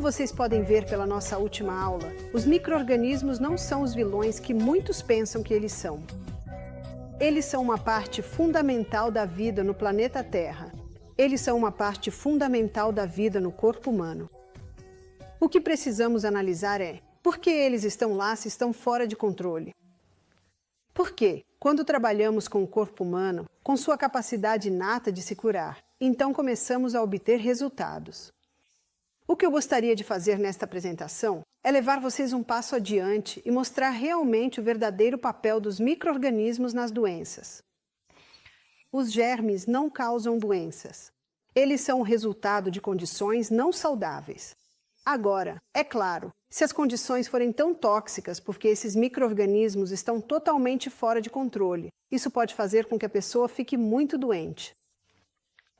vocês podem ver pela nossa última aula, os micro-organismos não são os vilões que muitos pensam que eles são. Eles são uma parte fundamental da vida no planeta Terra. Eles são uma parte fundamental da vida no corpo humano. O que precisamos analisar é por que eles estão lá se estão fora de controle. Por quê? Quando trabalhamos com o corpo humano, com sua capacidade inata de se curar, então começamos a obter resultados. O que eu gostaria de fazer nesta apresentação é levar vocês um passo adiante e mostrar realmente o verdadeiro papel dos micro-organismos nas doenças. Os germes não causam doenças. Eles são o resultado de condições não saudáveis. Agora, é claro, se as condições forem tão tóxicas porque esses micro-organismos estão totalmente fora de controle, isso pode fazer com que a pessoa fique muito doente.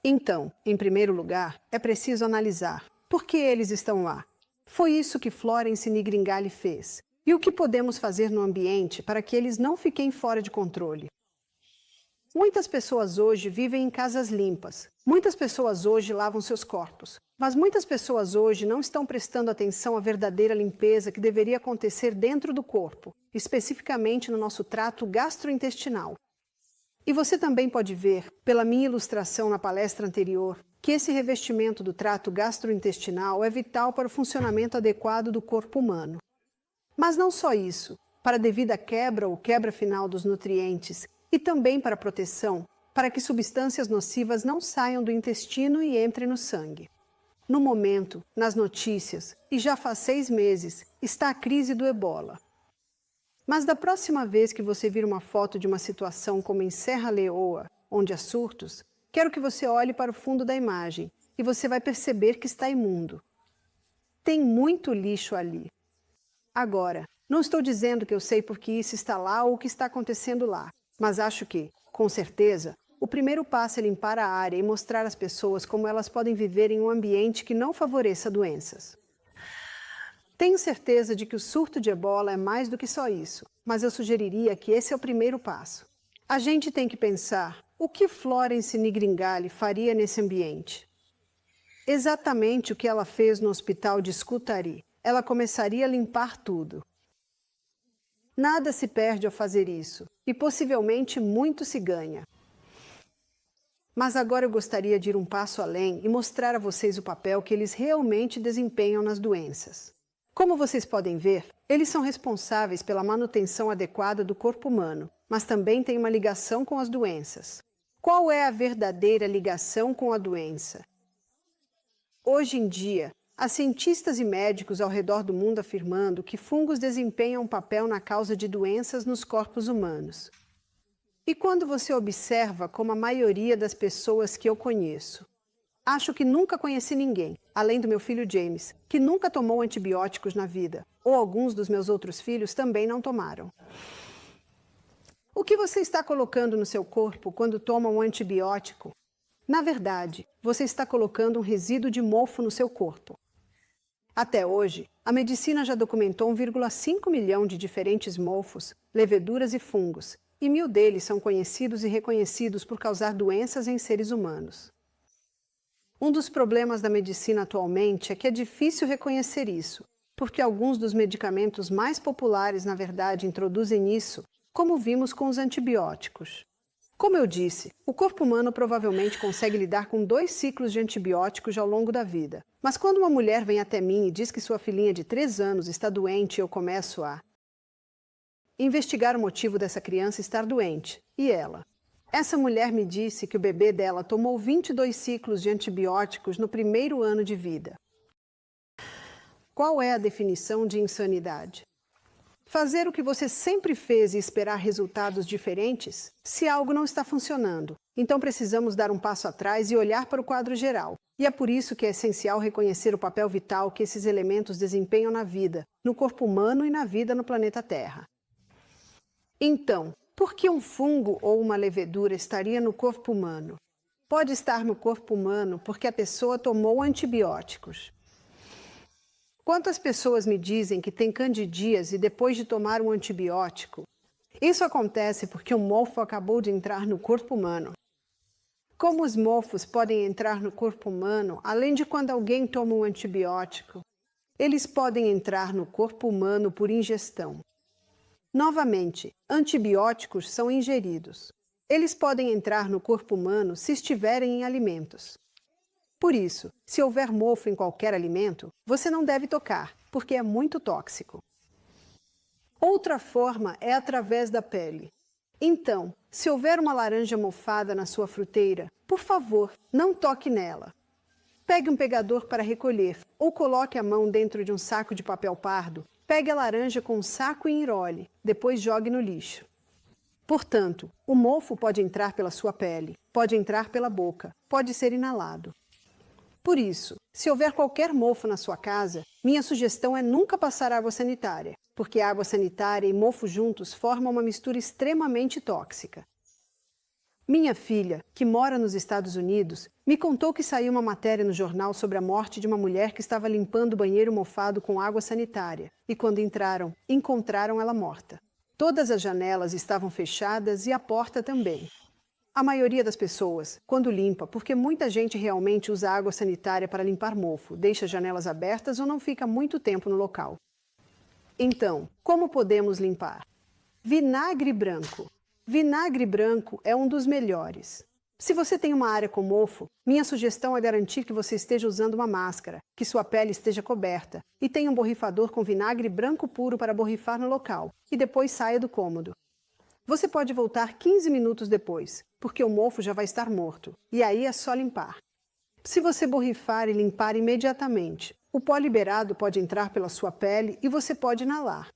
Então, em primeiro lugar, é preciso analisar por que eles estão lá. Foi isso que Florence Nightingale fez. E o que podemos fazer no ambiente para que eles não fiquem fora de controle? Muitas pessoas hoje vivem em casas limpas. Muitas pessoas hoje lavam seus corpos. Mas muitas pessoas hoje não estão prestando atenção à verdadeira limpeza que deveria acontecer dentro do corpo, especificamente no nosso trato gastrointestinal. E você também pode ver, pela minha ilustração na palestra anterior, que esse revestimento do trato gastrointestinal é vital para o funcionamento adequado do corpo humano. Mas não só isso, para a devida quebra ou quebra final dos nutrientes, e também para a proteção, para que substâncias nocivas não saiam do intestino e entrem no sangue. No momento, nas notícias, e já faz 6 meses, está a crise do ebola. Mas da próxima vez que você vir uma foto de uma situação como em Serra Leoa, onde há surtos, quero que você olhe para o fundo da imagem e você vai perceber que está imundo. Tem muito lixo ali. Agora, não estou dizendo que eu sei por que isso está lá ou o que está acontecendo lá, mas acho que, com certeza, o primeiro passo é limpar a área e mostrar às pessoas como elas podem viver em um ambiente que não favoreça doenças. Tenho certeza de que o surto de ebola é mais do que só isso, mas eu sugeriria que esse é o primeiro passo. A gente tem que pensar o que Florence Nightingale faria nesse ambiente. Exatamente o que ela fez no hospital de Scutari. Ela começaria a limpar tudo. Nada se perde ao fazer isso, e possivelmente muito se ganha. Mas agora eu gostaria de ir um passo além e mostrar a vocês o papel que eles realmente desempenham nas doenças. Como vocês podem ver, eles são responsáveis pela manutenção adequada do corpo humano, mas também têm uma ligação com as doenças. Qual é a verdadeira ligação com a doença? Hoje em dia, há cientistas e médicos ao redor do mundo afirmando que fungos desempenham um papel na causa de doenças nos corpos humanos. E quando você observa como a maioria das pessoas que eu conheço, acho que nunca conheci ninguém, além do meu filho James, que nunca tomou antibióticos na vida, ou alguns dos meus outros filhos também não tomaram. O que você está colocando no seu corpo quando toma um antibiótico? Na verdade, você está colocando um resíduo de mofo no seu corpo. Até hoje, a medicina já documentou 1,5 milhão de diferentes mofos, leveduras e fungos, e 1.000 deles são conhecidos e reconhecidos por causar doenças em seres humanos. Um dos problemas da medicina atualmente é que é difícil reconhecer isso, porque alguns dos medicamentos mais populares, na verdade, introduzem isso, como vimos com os antibióticos. Como eu disse, o corpo humano provavelmente consegue lidar com 2 ciclos de antibióticos ao longo da vida. Mas quando uma mulher vem até mim e diz que sua filhinha de 3 anos está doente, eu começo a investigar o motivo dessa criança estar doente. E ela? Essa mulher me disse que o bebê dela tomou 22 ciclos de antibióticos no primeiro ano de vida. Qual é a definição de insanidade? Fazer o que você sempre fez e esperar resultados diferentes, se algo não está funcionando. Então precisamos dar um passo atrás e olhar para o quadro geral. E é por isso que é essencial reconhecer o papel vital que esses elementos desempenham na vida, no corpo humano e na vida no planeta Terra. Então, por que um fungo ou uma levedura estaria no corpo humano? Pode estar no corpo humano porque a pessoa tomou antibióticos. Quantas pessoas me dizem que têm candidíase depois de tomar um antibiótico? Isso acontece porque um mofo acabou de entrar no corpo humano. Como os mofos podem entrar no corpo humano, além de quando alguém toma um antibiótico? Eles podem entrar no corpo humano por ingestão. Novamente, antibióticos são ingeridos. Eles podem entrar no corpo humano se estiverem em alimentos. Por isso, se houver mofo em qualquer alimento, você não deve tocar, porque é muito tóxico. Outra forma é através da pele. Então, se houver uma laranja mofada na sua fruteira, por favor, não toque nela. Pegue um pegador para recolher, ou coloque a mão dentro de um saco de papel pardo. Pegue a laranja com um saco e enrole, depois jogue no lixo. Portanto, o mofo pode entrar pela sua pele, pode entrar pela boca, pode ser inalado. Por isso, se houver qualquer mofo na sua casa, minha sugestão é nunca passar água sanitária, porque água sanitária e mofo juntos formam uma mistura extremamente tóxica. Minha filha, que mora nos Estados Unidos, me contou que saiu uma matéria no jornal sobre a morte de uma mulher que estava limpando o banheiro mofado com água sanitária, e quando entraram, encontraram ela morta. Todas as janelas estavam fechadas e a porta também. A maioria das pessoas, quando limpa, porque muita gente realmente usa água sanitária para limpar mofo, deixa janelas abertas ou não fica muito tempo no local. Então, como podemos limpar? Vinagre branco. Vinagre branco é um dos melhores. Se você tem uma área com mofo, minha sugestão é garantir que você esteja usando uma máscara, que sua pele esteja coberta e tenha um borrifador com vinagre branco puro para borrifar no local e depois saia do cômodo. Você pode voltar 15 minutos depois, porque o mofo já vai estar morto, e aí é só limpar. Se você borrifar e limpar imediatamente, o pó liberado pode entrar pela sua pele e você pode inalar.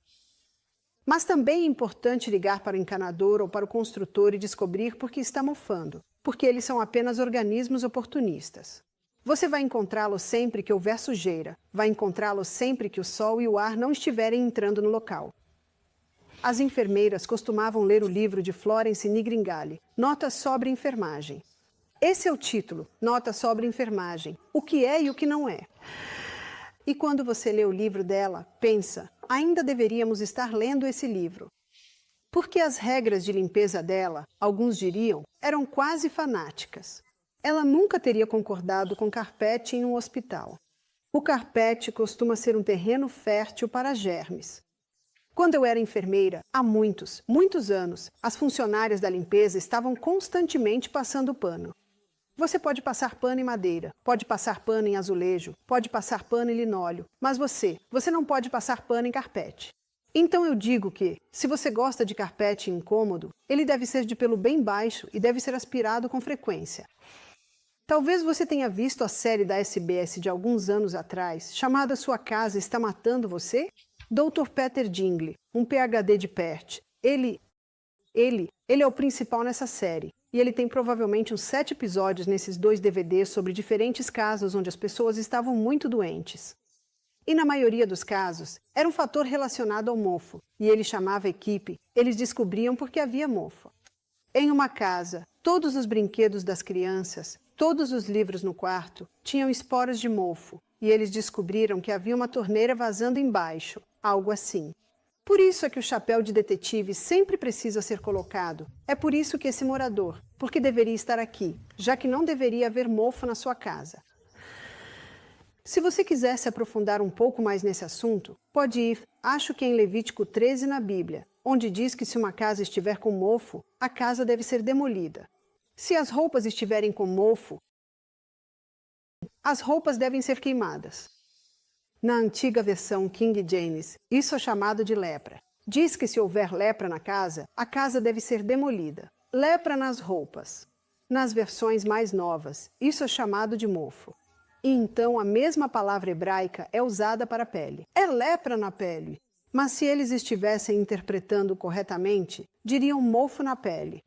Mas também é importante ligar para o encanador ou para o construtor e descobrir por que está mofando, porque eles são apenas organismos oportunistas. Você vai encontrá-los sempre que houver sujeira, vai encontrá-los sempre que o sol e o ar não estiverem entrando no local. As enfermeiras costumavam ler o livro de Florence Nightingale, Notas sobre Enfermagem. Esse é o título, Notas sobre Enfermagem, o que é e o que não é. E quando você lê o livro dela, pensa, ainda deveríamos estar lendo esse livro. Porque as regras de limpeza dela, alguns diriam, eram quase fanáticas. Ela nunca teria concordado com carpete em um hospital. O carpete costuma ser um terreno fértil para germes. Quando eu era enfermeira, há muitos anos, as funcionárias da limpeza estavam constantemente passando pano. Você pode passar pano em madeira, pode passar pano em azulejo, pode passar pano em linóleo, mas você não pode passar pano em carpete. Então eu digo que, se você gosta de carpete incômodo, ele deve ser de pelo bem baixo e deve ser aspirado com frequência. Talvez você tenha visto a série da SBS de alguns anos atrás, chamada Sua Casa Está Matando Você? Dr. Peter Dinklage, um PhD de Perth. Ele é o principal nessa série. E ele tem provavelmente uns 7 episódios nesses 2 DVDs sobre diferentes casos onde as pessoas estavam muito doentes. E na maioria dos casos, era um fator relacionado ao mofo, e ele chamava a equipe, eles descobriam porque havia mofo. Em uma casa, todos os brinquedos das crianças, todos os livros no quarto, tinham esporas de mofo, e eles descobriram que havia uma torneira vazando embaixo, algo assim. Por isso é que o chapéu de detetive sempre precisa ser colocado. É por isso que esse morador, porque deveria estar aqui, já que não deveria haver mofo na sua casa. Se você quiser se aprofundar um pouco mais nesse assunto, pode ir, acho que em Levítico 13 na Bíblia, onde diz que se uma casa estiver com mofo, a casa deve ser demolida. Se as roupas estiverem com mofo, as roupas devem ser queimadas. Na antiga versão King James, isso é chamado de lepra. Diz que se houver lepra na casa, a casa deve ser demolida. Lepra nas roupas. Nas versões mais novas, isso é chamado de mofo. E então a mesma palavra hebraica é usada para a pele. É lepra na pele. Mas se eles estivessem interpretando corretamente, diriam mofo na pele.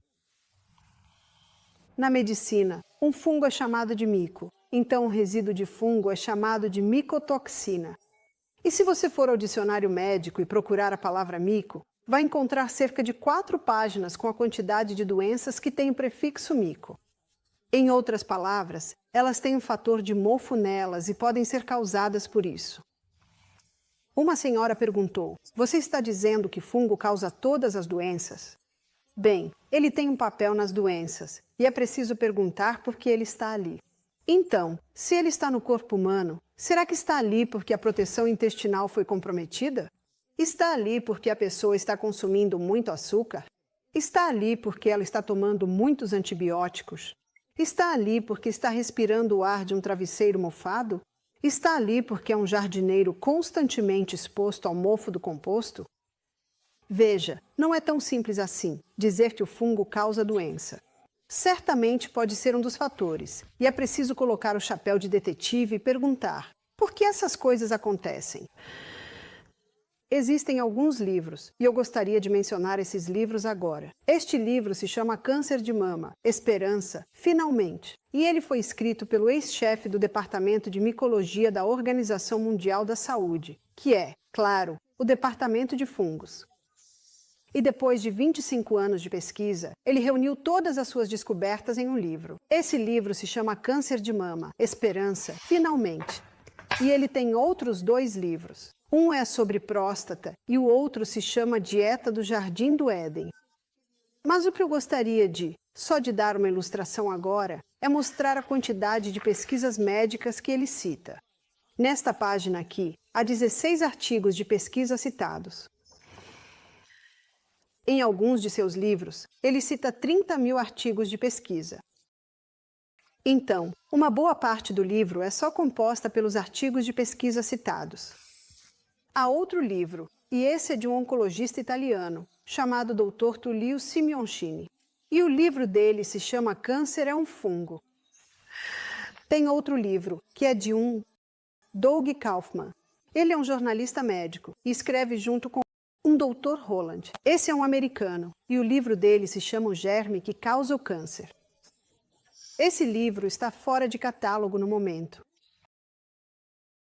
Na medicina, um fungo é chamado de mico. Então, o resíduo de fungo é chamado de micotoxina. E se você for ao dicionário médico e procurar a palavra mico, vai encontrar cerca de 4 páginas com a quantidade de doenças que tem o prefixo mico. Em outras palavras, elas têm um fator de mofo nelas e podem ser causadas por isso. Uma senhora perguntou, você está dizendo que fungo causa todas as doenças? Bem, ele tem um papel nas doenças, e é preciso perguntar por que ele está ali. Então, se ele está no corpo humano, será que está ali porque a proteção intestinal foi comprometida? Está ali porque a pessoa está consumindo muito açúcar? Está ali porque ela está tomando muitos antibióticos? Está ali porque está respirando o ar de um travesseiro mofado? Está ali porque é um jardineiro constantemente exposto ao mofo do composto? Veja, não é tão simples assim dizer que o fungo causa doença. Certamente pode ser um dos fatores, e é preciso colocar o chapéu de detetive e perguntar: por que essas coisas acontecem? Existem alguns livros, e eu gostaria de mencionar esses livros agora. Este livro se chama Câncer de Mama, Esperança, Finalmente, e ele foi escrito pelo ex-chefe do Departamento de Micologia da Organização Mundial da Saúde, que é, claro, o Departamento de Fungos. E depois de 25 anos de pesquisa, ele reuniu todas as suas descobertas em um livro. Esse livro se chama Câncer de Mama, Esperança, Finalmente. E ele tem outros 2 livros. Um é sobre próstata e o outro se chama Dieta do Jardim do Éden. Mas o que eu gostaria só de dar uma ilustração agora, é mostrar a quantidade de pesquisas médicas que ele cita. Nesta página aqui, há 16 artigos de pesquisa citados. Em alguns de seus livros, ele cita 30.000 artigos de pesquisa. Então, uma boa parte do livro é só composta pelos artigos de pesquisa citados. Há outro livro, e esse é de um oncologista italiano, chamado Dr. Tullio Simonchini. E o livro dele se chama Câncer é um Fungo. Tem outro livro, que é de um Doug Kaufman. Ele é um jornalista médico e escreve junto com um Dr. Holland. Esse é um americano, e o livro dele se chama O Germe que Causa o Câncer. Esse livro está fora de catálogo no momento.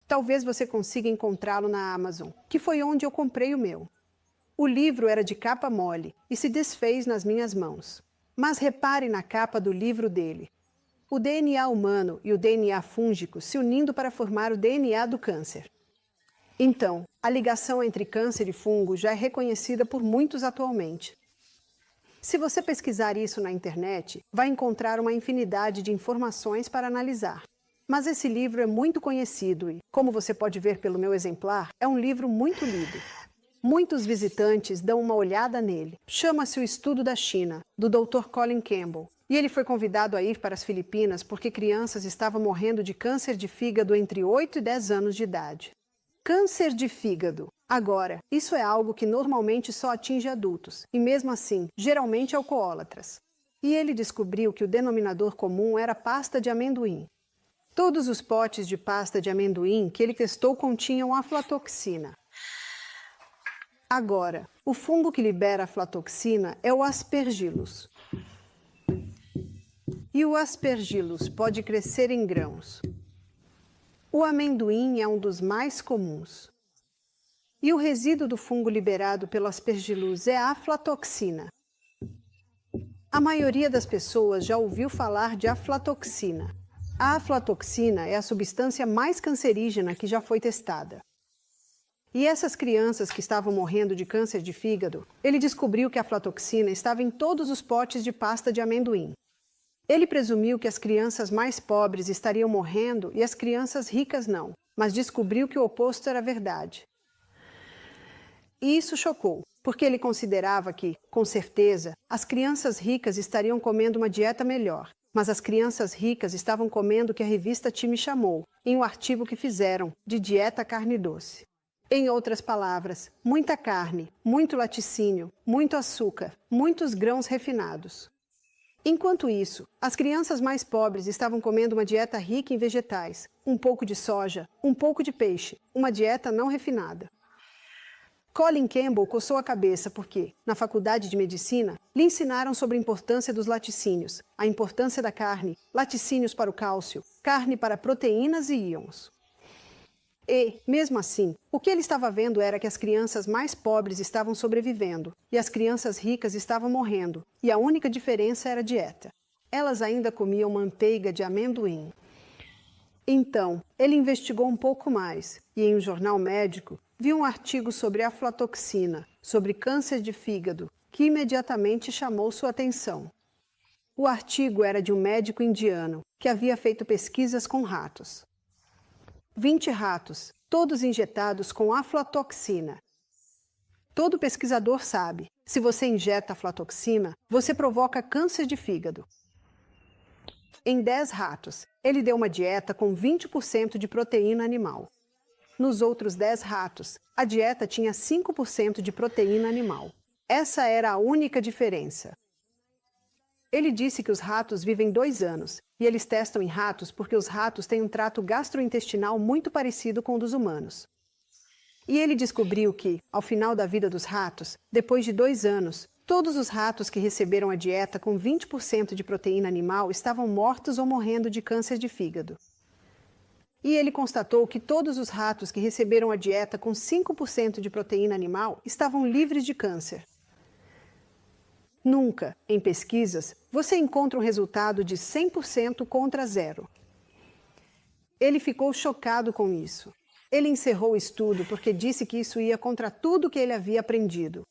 Talvez você consiga encontrá-lo na Amazon, que foi onde eu comprei o meu. O livro era de capa mole e se desfez nas minhas mãos. Mas repare na capa do livro dele. O DNA humano e o DNA fúngico se unindo para formar o DNA do câncer. Então, a ligação entre câncer e fungo já é reconhecida por muitos atualmente. Se você pesquisar isso na internet, vai encontrar uma infinidade de informações para analisar. Mas esse livro é muito conhecido e, como você pode ver pelo meu exemplar, é um livro muito lido. Muitos visitantes dão uma olhada nele. Chama-se O Estudo da China, do Dr. Colin Campbell. E ele foi convidado a ir para as Filipinas porque crianças estavam morrendo de câncer de fígado entre 8 e 10 anos de idade. Câncer de fígado. Agora, isso é algo que normalmente só atinge adultos, e mesmo assim, geralmente alcoólatras. E ele descobriu que o denominador comum era pasta de amendoim. Todos os potes de pasta de amendoim que ele testou continham aflatoxina. Agora, o fungo que libera aflatoxina é o Aspergillus. E o Aspergillus pode crescer em grãos. O amendoim é um dos mais comuns. E o resíduo do fungo liberado pelo Aspergillus é a aflatoxina. A maioria das pessoas já ouviu falar de aflatoxina. A aflatoxina é a substância mais cancerígena que já foi testada. E essas crianças que estavam morrendo de câncer de fígado, ele descobriu que a aflatoxina estava em todos os potes de pasta de amendoim. Ele presumiu que as crianças mais pobres estariam morrendo e as crianças ricas não, mas descobriu que o oposto era verdade. E isso chocou, porque ele considerava que, com certeza, as crianças ricas estariam comendo uma dieta melhor, mas as crianças ricas estavam comendo o que a revista Time chamou, em um artigo que fizeram, de dieta carne doce. Em outras palavras, muita carne, muito laticínio, muito açúcar, muitos grãos refinados. Enquanto isso, as crianças mais pobres estavam comendo uma dieta rica em vegetais, um pouco de soja, um pouco de peixe, uma dieta não refinada. Colin Campbell coçou a cabeça porque, na faculdade de medicina, lhe ensinaram sobre a importância dos laticínios, a importância da carne, laticínios para o cálcio, carne para proteínas e íons. E, mesmo assim, o que ele estava vendo era que as crianças mais pobres estavam sobrevivendo e as crianças ricas estavam morrendo, e a única diferença era a dieta. Elas ainda comiam manteiga de amendoim. Então, ele investigou um pouco mais e, em um jornal médico, viu um artigo sobre aflatoxina, sobre câncer de fígado, que imediatamente chamou sua atenção. O artigo era de um médico indiano que havia feito pesquisas com ratos. 20 ratos, todos injetados com aflatoxina. Todo pesquisador sabe, se você injeta aflatoxina, você provoca câncer de fígado. Em 10 ratos, ele deu uma dieta com 20% de proteína animal. Nos outros 10 ratos, a dieta tinha 5% de proteína animal. Essa era a única diferença. Ele disse que os ratos vivem 2 anos, e eles testam em ratos porque os ratos têm um trato gastrointestinal muito parecido com o dos humanos. E ele descobriu que, ao final da vida dos ratos, depois de 2 anos, todos os ratos que receberam a dieta com 20% de proteína animal estavam mortos ou morrendo de câncer de fígado. E ele constatou que todos os ratos que receberam a dieta com 5% de proteína animal estavam livres de câncer. Nunca, em pesquisas, você encontra um resultado de 100% contra 0. Ele ficou chocado com isso. Ele encerrou o estudo porque disse que isso ia contra tudo que ele havia aprendido.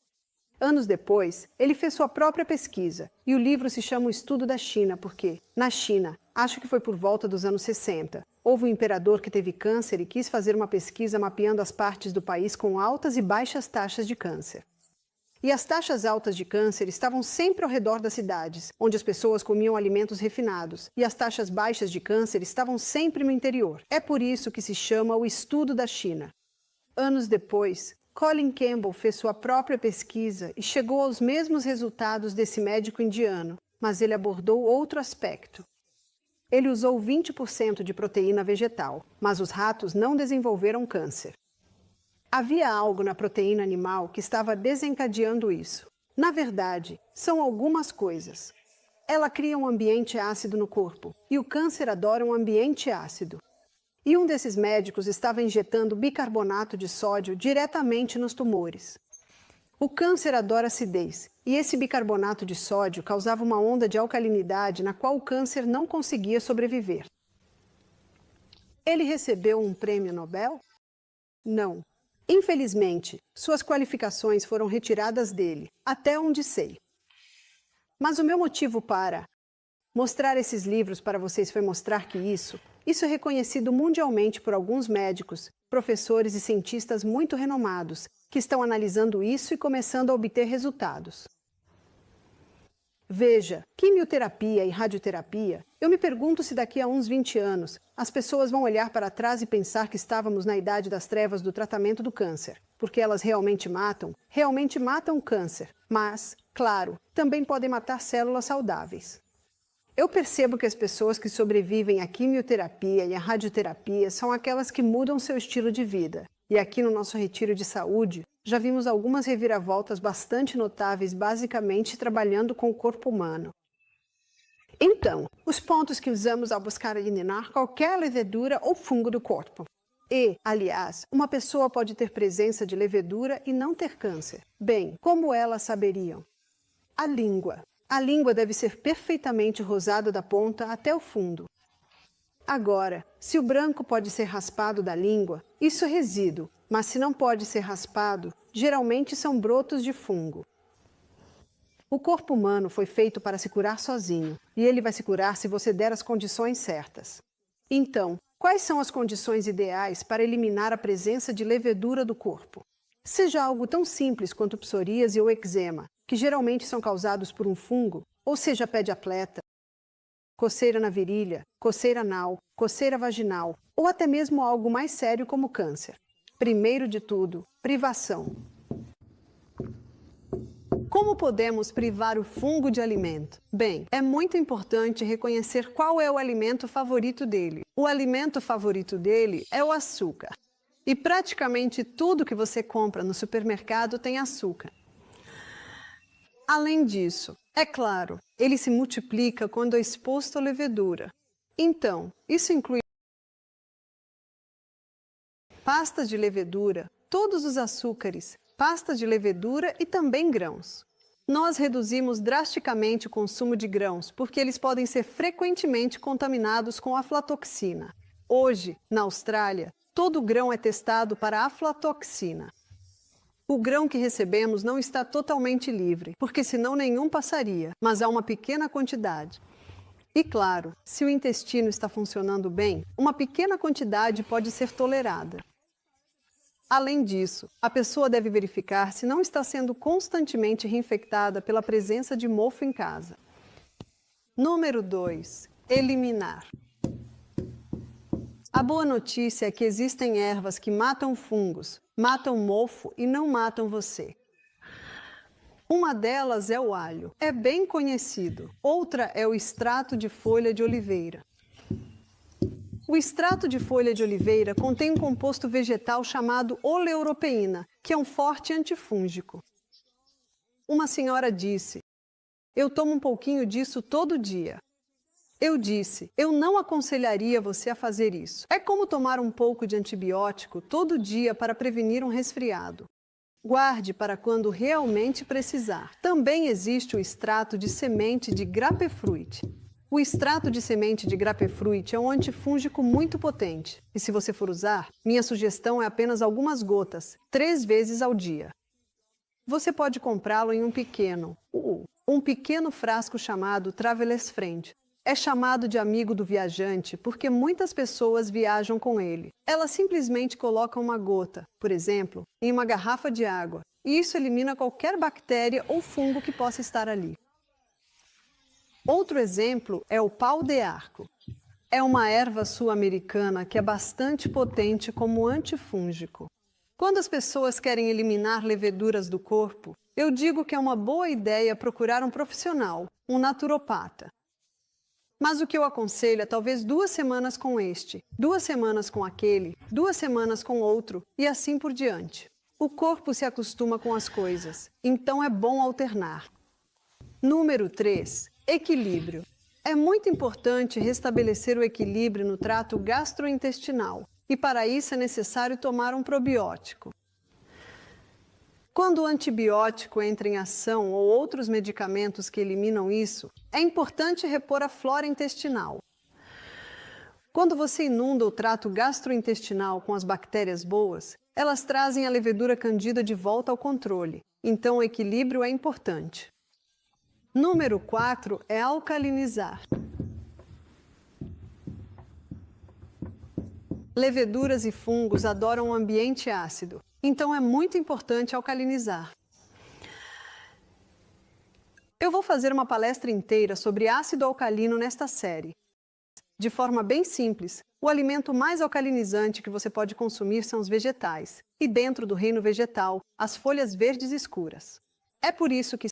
Anos depois, ele fez sua própria pesquisa, e o livro se chama O Estudo da China porque, na China, acho que foi por volta dos anos 60, houve um imperador que teve câncer e quis fazer uma pesquisa mapeando as partes do país com altas e baixas taxas de câncer. E as taxas altas de câncer estavam sempre ao redor das cidades, onde as pessoas comiam alimentos refinados, e as taxas baixas de câncer estavam sempre no interior. É por isso que se chama o Estudo da China. Anos depois, Colin Campbell fez sua própria pesquisa e chegou aos mesmos resultados desse médico indiano, mas ele abordou outro aspecto. Ele usou 20% de proteína vegetal, mas os ratos não desenvolveram câncer. Havia algo na proteína animal que estava desencadeando isso. Na verdade, são algumas coisas. Ela cria um ambiente ácido no corpo, e o câncer adora um ambiente ácido. E um desses médicos estava injetando bicarbonato de sódio diretamente nos tumores. O câncer adora acidez, e esse bicarbonato de sódio causava uma onda de alcalinidade na qual o câncer não conseguia sobreviver. Ele recebeu um prêmio Nobel? Não. Infelizmente, suas qualificações foram retiradas dele, até onde sei. Mas o meu motivo para mostrar esses livros para vocês foi mostrar que isso é reconhecido mundialmente por alguns médicos, professores e cientistas muito renomados, que estão analisando isso e começando a obter resultados. Veja, quimioterapia e radioterapia, eu me pergunto se daqui a uns 20 anos as pessoas vão olhar para trás e pensar que estávamos na idade das trevas do tratamento do câncer, porque elas realmente matam o câncer, mas, claro, também podem matar células saudáveis. Eu percebo que as pessoas que sobrevivem à quimioterapia e à radioterapia são aquelas que mudam seu estilo de vida. E aqui no nosso retiro de saúde, já vimos algumas reviravoltas bastante notáveis, basicamente trabalhando com o corpo humano. Então, os pontos que usamos ao buscar eliminar qualquer levedura ou fungo do corpo. E, aliás, uma pessoa pode ter presença de levedura e não ter câncer. Bem, como elas saberiam? A língua. A língua deve ser perfeitamente rosada da ponta até o fundo. Agora, se o branco pode ser raspado da língua, isso é resíduo, mas se não pode ser raspado, geralmente são brotos de fungo. O corpo humano foi feito para se curar sozinho, e ele vai se curar se você der as condições certas. Então, quais são as condições ideais para eliminar a presença de levedura do corpo? Seja algo tão simples quanto psoríase ou eczema, que geralmente são causados por um fungo, ou seja pé de atleta, coceira na virilha, coceira anal, coceira vaginal, ou até mesmo algo mais sério como câncer. Primeiro de tudo, privação. Como podemos privar o fungo de alimento? Bem, é muito importante reconhecer qual é o alimento favorito dele. O alimento favorito dele é o açúcar. E praticamente tudo que você compra no supermercado tem açúcar. Além disso, é claro, ele se multiplica quando é exposto à levedura. Então, isso inclui pasta de levedura, todos os açúcares, pasta de levedura e também grãos. Nós reduzimos drasticamente o consumo de grãos porque eles podem ser frequentemente contaminados com aflatoxina. Hoje, na Austrália, todo grão é testado para aflatoxina. O grão que recebemos não está totalmente livre, porque senão nenhum passaria, mas há uma pequena quantidade. E claro, se o intestino está funcionando bem, uma pequena quantidade pode ser tolerada. Além disso, a pessoa deve verificar se não está sendo constantemente reinfectada pela presença de mofo em casa. Número 2. Eliminar. A boa notícia é que existem ervas que matam fungos, matam mofo e não matam você. Uma delas é o alho. É bem conhecido. Outra é o extrato de folha de oliveira. O extrato de folha de oliveira contém um composto vegetal chamado oleuropeína, que é um forte antifúngico. Uma senhora disse: "Eu tomo um pouquinho disso todo dia." Eu disse: "Eu não aconselharia você a fazer isso. É como tomar um pouco de antibiótico todo dia para prevenir um resfriado. Guarde para quando realmente precisar." Também existe o extrato de semente de grapefruit. O extrato de semente de grapefruit é um antifúngico muito potente. E se você for usar, minha sugestão é apenas algumas gotas, 3 vezes ao dia. Você pode comprá-lo em um pequeno frasco chamado Traveler's Friend. É chamado de amigo do viajante porque muitas pessoas viajam com ele. Elas simplesmente colocam uma gota, por exemplo, em uma garrafa de água, e isso elimina qualquer bactéria ou fungo que possa estar ali. Outro exemplo é o pau de arco. É uma erva sul-americana que é bastante potente como antifúngico. Quando as pessoas querem eliminar leveduras do corpo, eu digo que é uma boa ideia procurar um profissional, um naturopata. Mas o que eu aconselho é talvez 2 semanas com este, 2 semanas com aquele, 2 semanas com outro e assim por diante. O corpo se acostuma com as coisas, então é bom alternar. Número 3. Equilíbrio. É muito importante restabelecer o equilíbrio no trato gastrointestinal e para isso é necessário tomar um probiótico. Quando o antibiótico entra em ação ou outros medicamentos que eliminam isso, é importante repor a flora intestinal. Quando você inunda o trato gastrointestinal com as bactérias boas, elas trazem a levedura candida de volta ao controle, então o equilíbrio é importante. Número 4 é alcalinizar. Leveduras e fungos adoram um ambiente ácido, então é muito importante alcalinizar. Eu vou fazer uma palestra inteira sobre ácido alcalino nesta série. De forma bem simples, o alimento mais alcalinizante que você pode consumir são os vegetais, e dentro do reino vegetal, as folhas verdes escuras. É por isso que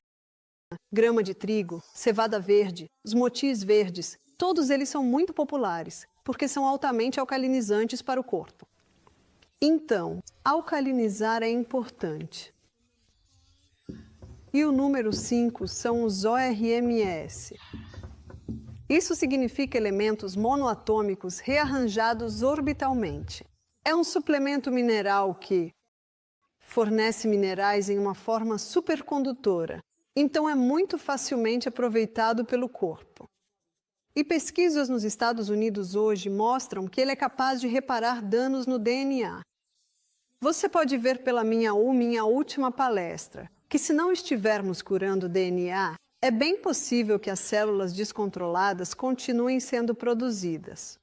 grama de trigo, cevada verde, os motis verdes, todos eles são muito populares, porque são altamente alcalinizantes para o corpo. Então, alcalinizar é importante. E o número 5 são os ORMS. Isso significa elementos monoatômicos rearranjados orbitalmente. É um suplemento mineral que fornece minerais em uma forma supercondutora, então é muito facilmente aproveitado pelo corpo. E pesquisas nos Estados Unidos hoje mostram que ele é capaz de reparar danos no DNA. Você pode ver pela minha última palestra que se não estivermos curando o DNA, é bem possível que as células descontroladas continuem sendo produzidas.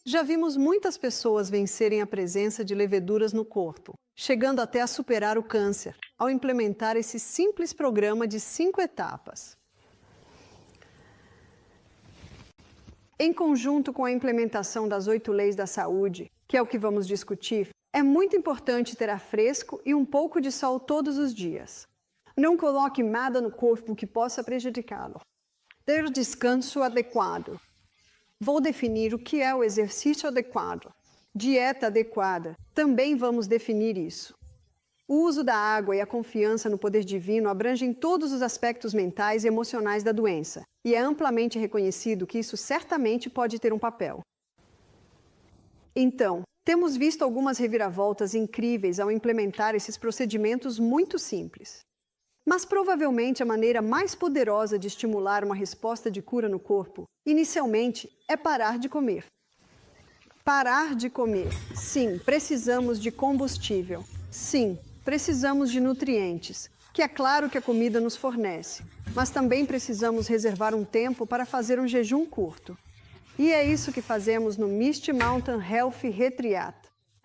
Já vimos muitas pessoas vencerem a presença de leveduras no corpo, chegando até a superar o câncer, ao implementar esse simples programa de 5 etapas. Em conjunto com a implementação das 8 leis da saúde, que é o que vamos discutir, é muito importante ter ar fresco e um pouco de sol todos os dias. Não coloque nada no corpo que possa prejudicá-lo. Ter descanso adequado. Vou definir o que é o exercício adequado. Dieta adequada. Também vamos definir isso. O uso da água e a confiança no poder divino abrangem todos os aspectos mentais e emocionais da doença, e é amplamente reconhecido que isso certamente pode ter um papel. Então, temos visto algumas reviravoltas incríveis ao implementar esses procedimentos muito simples. Mas provavelmente a maneira mais poderosa de estimular uma resposta de cura no corpo, inicialmente, é parar de comer. Parar de comer. Sim, precisamos de combustível. Sim, precisamos de nutrientes, que é claro que a comida nos fornece, mas também precisamos reservar um tempo para fazer um jejum curto. E é isso que fazemos no Misty Mountain Health Retreat.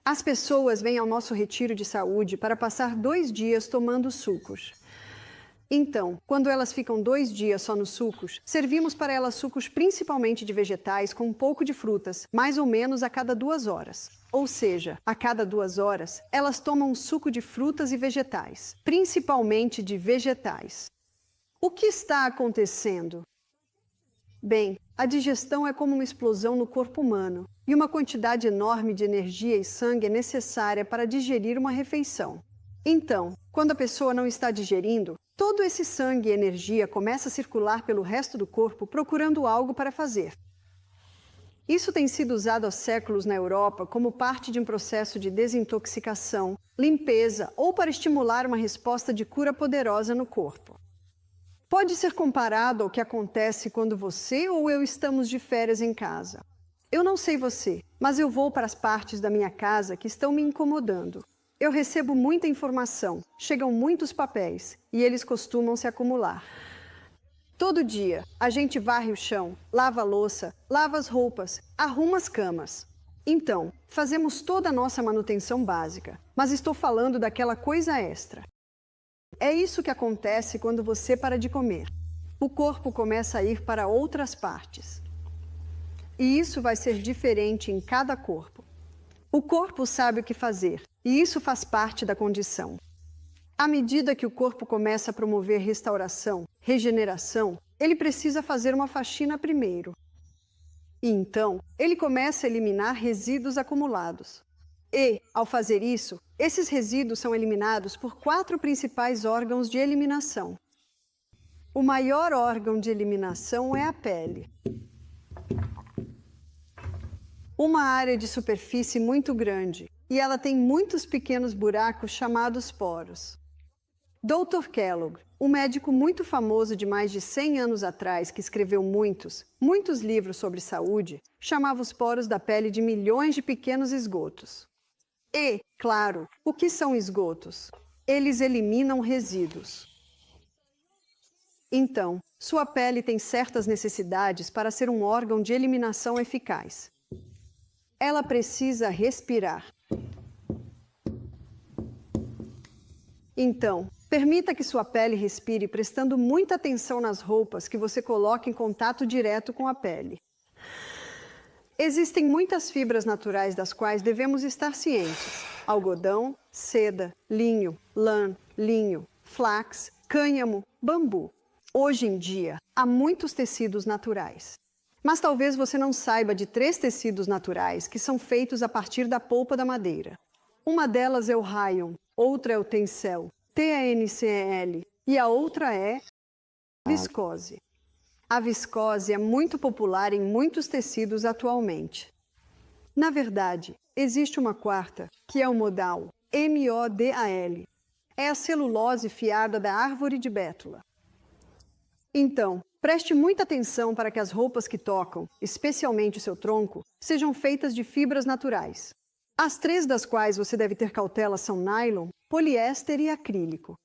As pessoas vêm ao nosso retiro de saúde para passar 2 dias tomando sucos. Então, quando elas ficam 2 dias só nos sucos, servimos para elas sucos principalmente de vegetais com um pouco de frutas, mais ou menos a cada 2 horas. Ou seja, a cada 2 horas, elas tomam um suco de frutas e vegetais, principalmente de vegetais. O que está acontecendo? Bem, a digestão é como uma explosão no corpo humano, e uma quantidade enorme de energia e sangue é necessária para digerir uma refeição. Então, quando a pessoa não está digerindo, todo esse sangue e energia começa a circular pelo resto do corpo procurando algo para fazer. Isso tem sido usado há séculos na Europa como parte de um processo de desintoxicação, limpeza ou para estimular uma resposta de cura poderosa no corpo. Pode ser comparado ao que acontece quando você ou eu estamos de férias em casa. Eu não sei você, mas eu vou para as partes da minha casa que estão me incomodando. Eu recebo muita informação, chegam muitos papéis e eles costumam se acumular. Todo dia, a gente varre o chão, lava a louça, lava as roupas, arruma as camas. Então, fazemos toda a nossa manutenção básica, mas estou falando daquela coisa extra. É isso que acontece quando você para de comer. O corpo começa a ir para outras partes. E isso vai ser diferente em cada corpo. O corpo sabe o que fazer, e isso faz parte da condição. À medida que o corpo começa a promover restauração, regeneração, ele precisa fazer uma faxina primeiro. E então, ele começa a eliminar resíduos acumulados. E, ao fazer isso, esses resíduos são eliminados por 4 principais órgãos de eliminação. O maior órgão de eliminação é a pele. Uma área de superfície muito grande, e ela tem muitos pequenos buracos chamados poros. Dr. Kellogg, um médico muito famoso de mais de 100 anos atrás, que escreveu muitos livros sobre saúde, chamava os poros da pele de milhões de pequenos esgotos. E, claro, o que são esgotos? Eles eliminam resíduos. Então, sua pele tem certas necessidades para ser um órgão de eliminação eficaz. Ela precisa respirar. Então, permita que sua pele respire prestando muita atenção nas roupas que você coloca em contato direto com a pele. Existem muitas fibras naturais das quais devemos estar cientes: algodão, seda, linho, lã, linho, flax, cânhamo, bambu. Hoje em dia, há muitos tecidos naturais. Mas talvez você não saiba de 3 tecidos naturais que são feitos a partir da polpa da madeira. Uma delas é o rayon, outra é o tencel, TANCEL, e a outra é a viscose. A viscose é muito popular em muitos tecidos atualmente. Na verdade, existe uma quarta, que é o modal, MODAL. É a celulose fiada da árvore de bétula. Então, preste muita atenção para que as roupas que tocam, especialmente o seu tronco, sejam feitas de fibras naturais. As 3 das quais você deve ter cautela são nylon, poliéster e acrílico.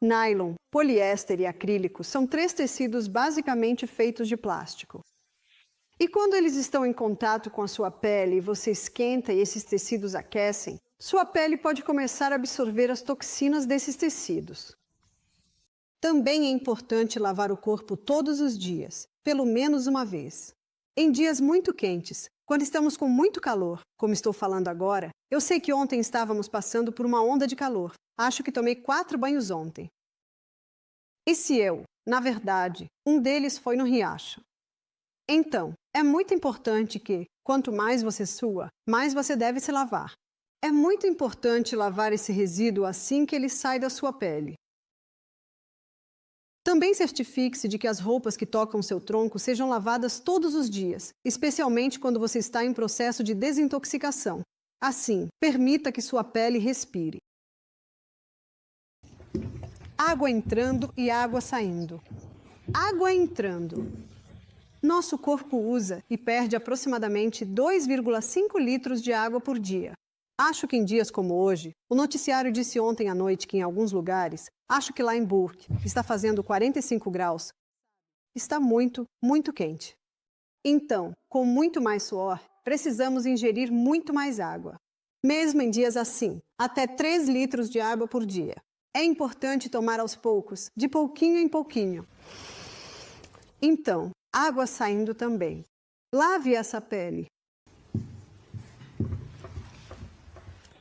Nylon, poliéster e acrílico são 3 tecidos basicamente feitos de plástico. E quando eles estão em contato com a sua pele e você esquenta e esses tecidos aquecem, sua pele pode começar a absorver as toxinas desses tecidos. Também é importante lavar o corpo todos os dias, pelo menos uma vez. Em dias muito quentes, quando estamos com muito calor, como estou falando agora, eu sei que ontem estávamos passando por uma onda de calor. Acho que tomei 4 banhos ontem. E se eu, na verdade, um deles foi no riacho? Então, é muito importante que, quanto mais você sua, mais você deve se lavar. É muito importante lavar esse resíduo assim que ele sai da sua pele. Também certifique-se de que as roupas que tocam seu tronco sejam lavadas todos os dias, especialmente quando você está em processo de desintoxicação. Assim, permita que sua pele respire. Água entrando e água saindo. Água entrando. Nosso corpo usa e perde aproximadamente 2,5 litros de água por dia. Acho que em dias como hoje, o noticiário disse ontem à noite que em alguns lugares, acho que lá em Burke, está fazendo 45 graus, está muito, muito quente. Então, com muito mais suor, precisamos ingerir muito mais água. Mesmo em dias assim, até 3 litros de água por dia. É importante tomar aos poucos, de pouquinho em pouquinho. Então, água saindo também. Lave essa pele.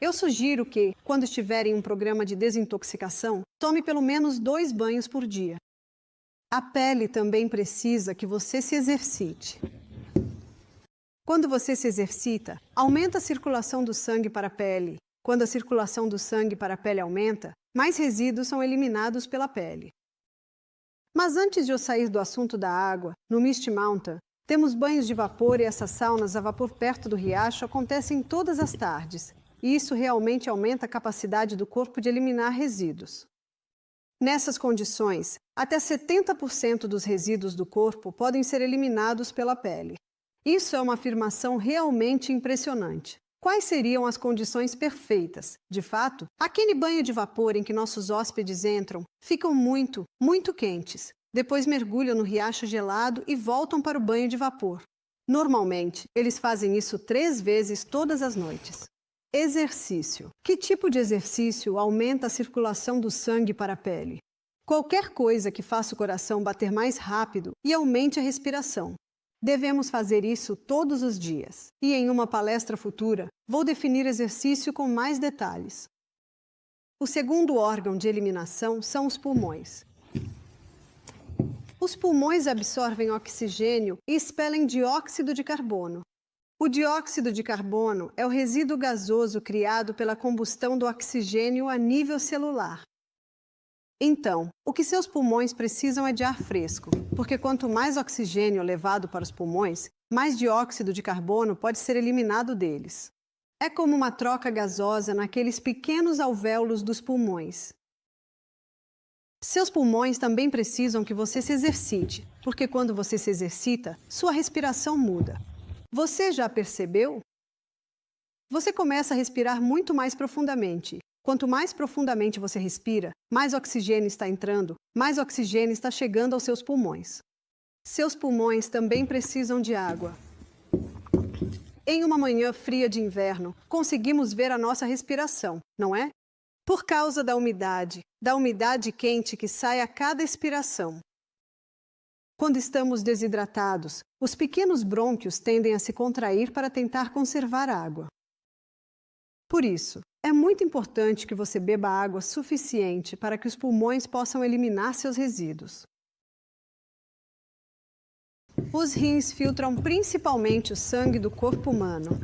Eu sugiro que, quando estiver em um programa de desintoxicação, tome pelo menos 2 banhos por dia. A pele também precisa que você se exercite. Quando você se exercita, aumenta a circulação do sangue para a pele. Quando a circulação do sangue para a pele aumenta, mais resíduos são eliminados pela pele. Mas antes de eu sair do assunto da água, no Misty Mountain, temos banhos de vapor e essas saunas a vapor perto do riacho acontecem todas as tardes. E isso realmente aumenta a capacidade do corpo de eliminar resíduos. Nessas condições, até 70% dos resíduos do corpo podem ser eliminados pela pele. Isso é uma afirmação realmente impressionante. Quais seriam as condições perfeitas? De fato, aquele banho de vapor em que nossos hóspedes entram ficam muito, muito quentes. Depois mergulham no riacho gelado e voltam para o banho de vapor. Normalmente, eles fazem isso 3 vezes todas as noites. Exercício. Que tipo de exercício aumenta a circulação do sangue para a pele? Qualquer coisa que faça o coração bater mais rápido e aumente a respiração. Devemos fazer isso todos os dias. E em uma palestra futura, vou definir exercício com mais detalhes. O segundo órgão de eliminação são os pulmões. Os pulmões absorvem oxigênio e expelem dióxido de carbono. O dióxido de carbono é o resíduo gasoso criado pela combustão do oxigênio a nível celular. Então, o que seus pulmões precisam é de ar fresco, porque quanto mais oxigênio levado para os pulmões, mais dióxido de carbono pode ser eliminado deles. É como uma troca gasosa naqueles pequenos alvéolos dos pulmões. Seus pulmões também precisam que você se exercite, porque quando você se exercita, sua respiração muda. Você já percebeu? Você começa a respirar muito mais profundamente. Quanto mais profundamente você respira, mais oxigênio está entrando, mais oxigênio está chegando aos seus pulmões. Seus pulmões também precisam de água. Em uma manhã fria de inverno, conseguimos ver a nossa respiração, não é? Por causa da umidade quente que sai a cada expiração. Quando estamos desidratados, os pequenos brônquios tendem a se contrair para tentar conservar água. Por isso, é muito importante que você beba água suficiente para que os pulmões possam eliminar seus resíduos. Os rins filtram principalmente o sangue do corpo humano.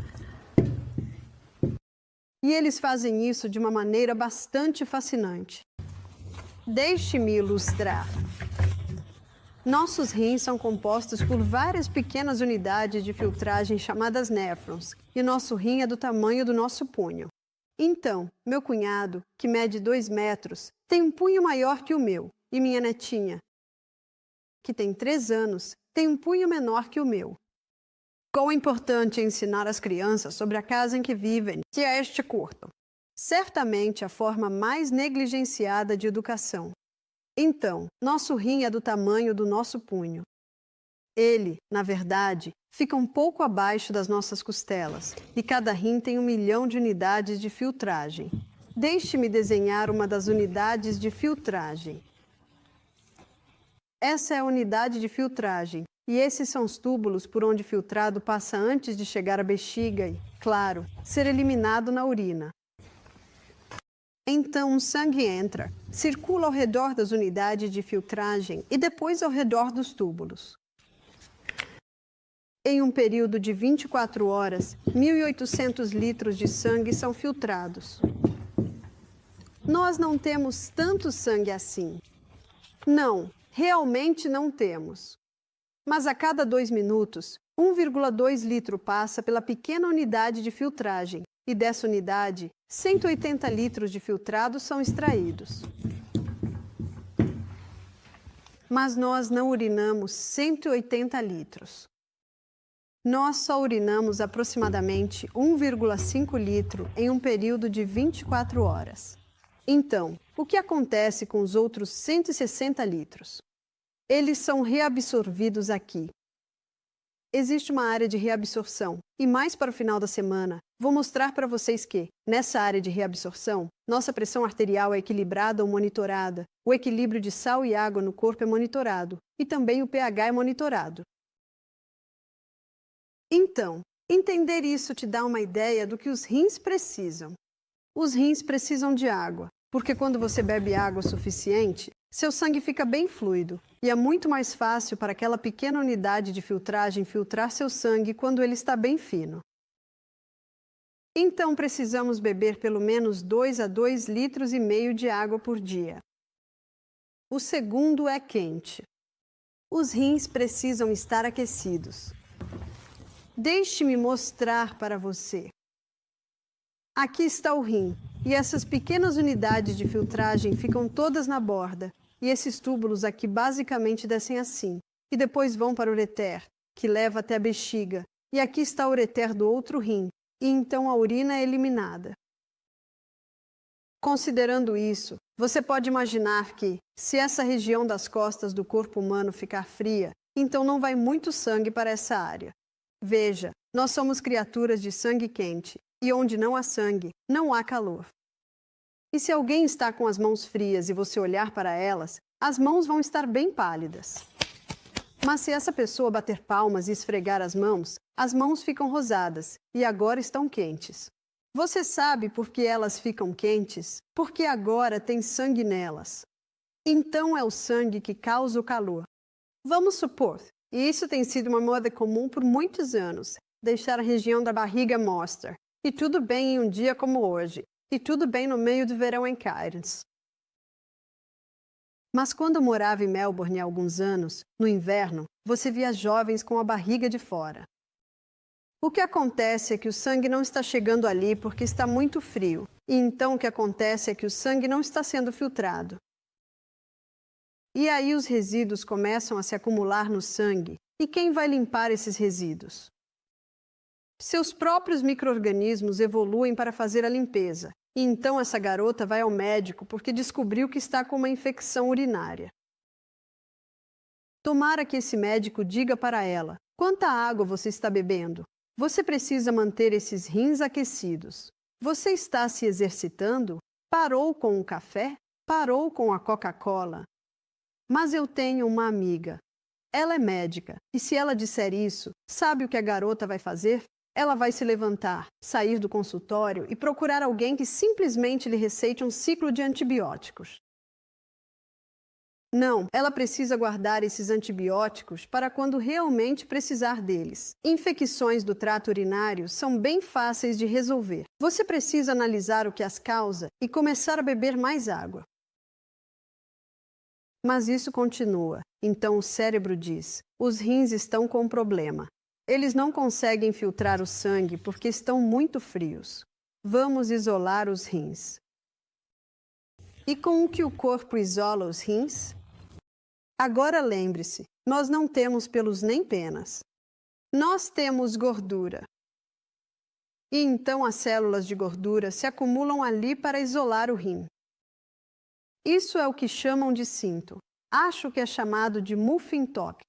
E eles fazem isso de uma maneira bastante fascinante. Deixe-me ilustrar. Nossos rins são compostos por várias pequenas unidades de filtragem chamadas néfrons, e nosso rim é do tamanho do nosso punho. Então, meu cunhado, que mede 2 metros, tem um punho maior que o meu, e minha netinha, que tem 3 anos, tem um punho menor que o meu. Quão importante é ensinar às crianças sobre a casa em que vivem, que é este curto. Certamente a forma mais negligenciada de educação. Então, nosso rim é do tamanho do nosso punho. Ele, na verdade, fica um pouco abaixo das nossas costelas, e cada rim tem 1 milhão de unidades de filtragem. Deixe-me desenhar uma das unidades de filtragem. Essa é a unidade de filtragem, e esses são os túbulos por onde o filtrado passa antes de chegar à bexiga e, claro, ser eliminado na urina. Então, o sangue entra, circula ao redor das unidades de filtragem e depois ao redor dos túbulos. Em um período de 24 horas, 1.800 litros de sangue são filtrados. Nós não temos tanto sangue assim. Não, realmente não temos. Mas a cada 2 minutos, 1,2 litro passa pela pequena unidade de filtragem, e dessa unidade, 180 litros de filtrado são extraídos. Mas nós não urinamos 180 litros. Nós só urinamos aproximadamente 1,5 litro em um período de 24 horas. Então, o que acontece com os outros 160 litros? Eles são reabsorvidos aqui. Existe uma área de reabsorção, e mais para o final da semana, vou mostrar para vocês que, nessa área de reabsorção, nossa pressão arterial é equilibrada ou monitorada, o equilíbrio de sal e água no corpo é monitorado, e também o pH é monitorado. Então, entender isso te dá uma ideia do que os rins precisam. Os rins precisam de água, porque quando você bebe água suficiente, seu sangue fica bem fluido, e é muito mais fácil para aquela pequena unidade de filtragem filtrar seu sangue quando ele está bem fino. Então, precisamos beber pelo menos 2 a 2,5 litros de água por dia. O segundo é quente. Os rins precisam estar aquecidos. Deixe-me mostrar para você. Aqui está o rim, e essas pequenas unidades de filtragem ficam todas na borda, e esses túbulos aqui basicamente descem assim, e depois vão para o ureter, que leva até a bexiga, e aqui está o ureter do outro rim, e então a urina é eliminada. Considerando isso, você pode imaginar que, se essa região das costas do corpo humano ficar fria, então não vai muito sangue para essa área. Veja, nós somos criaturas de sangue quente, e onde não há sangue, não há calor. E se alguém está com as mãos frias e você olhar para elas, as mãos vão estar bem pálidas. Mas se essa pessoa bater palmas e esfregar as mãos ficam rosadas e agora estão quentes. Você sabe por que elas ficam quentes? Porque agora tem sangue nelas. Então é o sangue que causa o calor. Vamos supor, e isso tem sido uma moda comum por muitos anos, deixar a região da barriga mostra. E tudo bem em um dia como hoje. E tudo bem no meio do verão em Cairns. Mas quando morava em Melbourne há alguns anos, no inverno, você via jovens com a barriga de fora. O que acontece é que o sangue não está chegando ali porque está muito frio. E então o que acontece é que o sangue não está sendo filtrado. E aí os resíduos começam a se acumular no sangue. E quem vai limpar esses resíduos? Seus próprios micro-organismos evoluem para fazer a limpeza, e então essa garota vai ao médico porque descobriu que está com uma infecção urinária. Tomara que esse médico diga para ela: quanta água você está bebendo? Você precisa manter esses rins aquecidos. Você está se exercitando? Parou com o café? Parou com a Coca-Cola? Mas eu tenho uma amiga. Ela é médica, e se ela disser isso, sabe o que a garota vai fazer? Ela vai se levantar, sair do consultório e procurar alguém que simplesmente lhe receite um ciclo de antibióticos. Não, ela precisa guardar esses antibióticos para quando realmente precisar deles. Infecções do trato urinário são bem fáceis de resolver. Você precisa analisar o que as causa e começar a beber mais água. Mas isso continua. Então o cérebro diz: os rins estão com um problema. Eles não conseguem filtrar o sangue porque estão muito frios. Vamos isolar os rins. E com o que o corpo isola os rins? Agora lembre-se, nós não temos pelos nem penas. Nós temos gordura. E então as células de gordura se acumulam ali para isolar o rim. Isso é o que chamam de cinto. Acho que é chamado de muffin top.